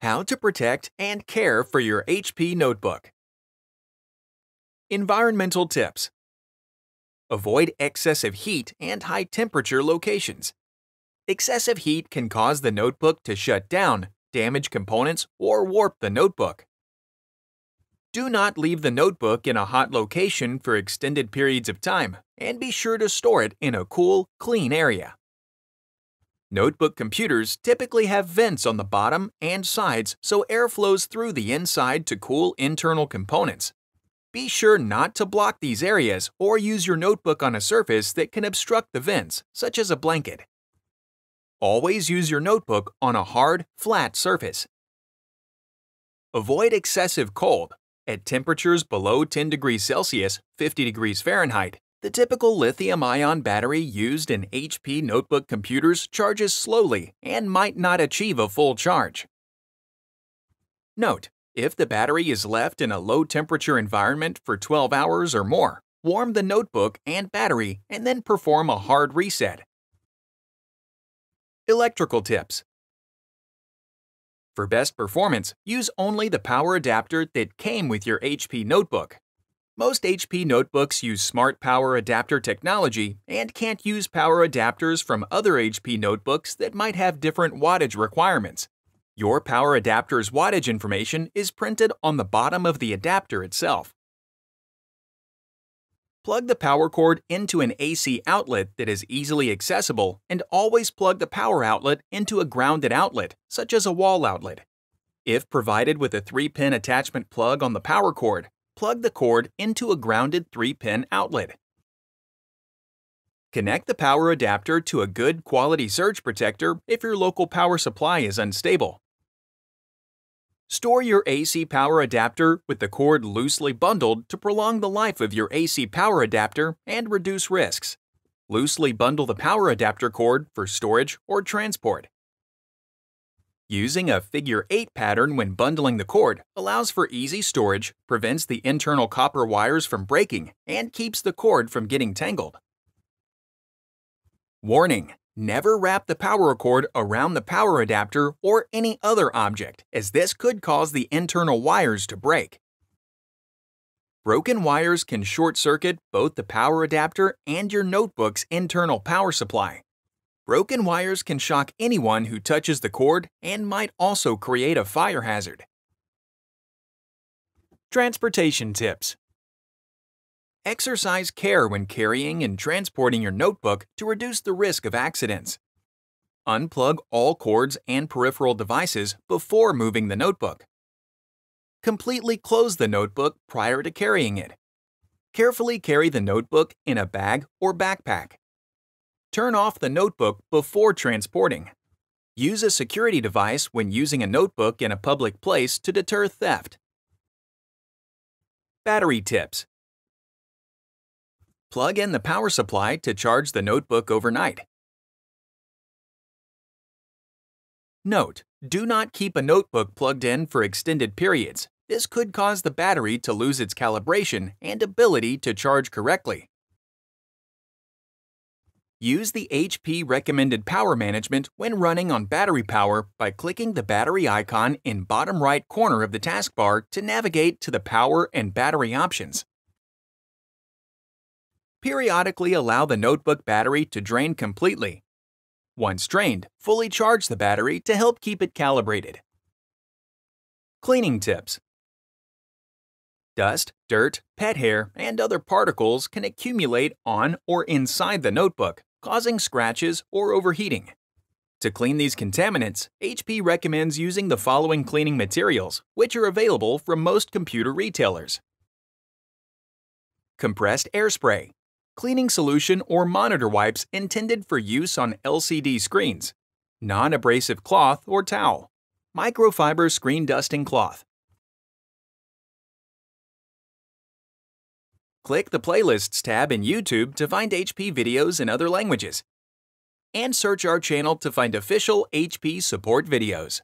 How to protect and care for your HP notebook. Environmental tips. Avoid excessive heat and high-temperature locations. Excessive heat can cause the notebook to shut down, damage components, or warp the notebook. Do not leave the notebook in a hot location for extended periods of time, and be sure to store it in a cool, clean area. Notebook computers typically have vents on the bottom and sides so air flows through the inside to cool internal components. Be sure not to block these areas or use your notebook on a surface that can obstruct the vents, such as a blanket. Always use your notebook on a hard, flat surface. Avoid excessive cold. At temperatures below 10 degrees Celsius, 50 degrees Fahrenheit, the typical lithium-ion battery used in HP notebook computers charges slowly and might not achieve a full charge. Note: if the battery is left in a low-temperature environment for 12 hours or more, warm the notebook and battery and then perform a hard reset. Electrical tips. For best performance, use only the power adapter that came with your HP notebook. Most HP notebooks use smart power adapter technology and can't use power adapters from other HP notebooks that might have different wattage requirements. Your power adapter's wattage information is printed on the bottom of the adapter itself. Plug the power cord into an AC outlet that is easily accessible, and always plug the power outlet into a grounded outlet, such as a wall outlet. If provided with a 3-pin attachment plug on the power cord, plug the cord into a grounded 3-pin outlet. Connect the power adapter to a good quality surge protector if your local power supply is unstable. Store your AC power adapter with the cord loosely bundled to prolong the life of your AC power adapter and reduce risks. Loosely bundle the power adapter cord for storage or transport. Using a figure 8 pattern when bundling the cord allows for easy storage, prevents the internal copper wires from breaking, and keeps the cord from getting tangled. Warning: never wrap the power cord around the power adapter or any other object, as this could cause the internal wires to break. Broken wires can short-circuit both the power adapter and your notebook's internal power supply. Broken wires can shock anyone who touches the cord and might also create a fire hazard. Transportation tips. Exercise care when carrying and transporting your notebook to reduce the risk of accidents. Unplug all cords and peripheral devices before moving the notebook. Completely close the notebook prior to carrying it. Carefully carry the notebook in a bag or backpack. Turn off the notebook before transporting. Use a security device when using a notebook in a public place to deter theft. Battery tips. Plug in the power supply to charge the notebook overnight. Note: do not keep a notebook plugged in for extended periods. This could cause the battery to lose its calibration and ability to charge correctly. Use the HP recommended power management when running on battery power by clicking the battery icon in bottom right corner of the taskbar to navigate to the power and battery options. Periodically allow the notebook battery to drain completely. Once drained, fully charge the battery to help keep it calibrated. Cleaning tips. Dust, dirt, pet hair, and other particles can accumulate on or inside the notebook, causing scratches or overheating. To clean these contaminants, HP recommends using the following cleaning materials, which are available from most computer retailers. Compressed air spray. Cleaning solution or monitor wipes intended for use on LCD screens. Non-abrasive cloth or towel. Microfiber screen dusting cloth. Click the Playlists tab in YouTube to find HP videos in other languages. And search our channel to find official HP support videos.